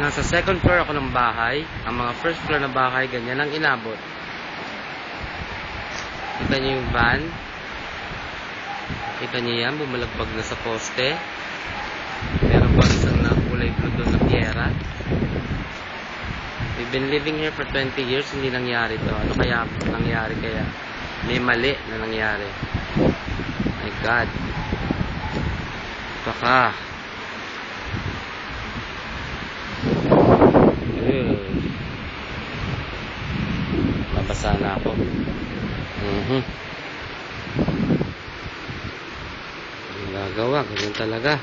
Nasa second floor ako ng bahay. Ang mga first floor na bahay, ganyan ang inabot. Kita niyo yung van. Kita niyo yan, bumalagbag na sa poste. Meron pa isang na kulay blue doon na Tierra. We've been living here for 20 years, hindi nangyari to. Ano kaya nangyari kaya? May mali na nangyari. My God. Baka. Nabasa na ako. Ang gagawa, ganyan talaga.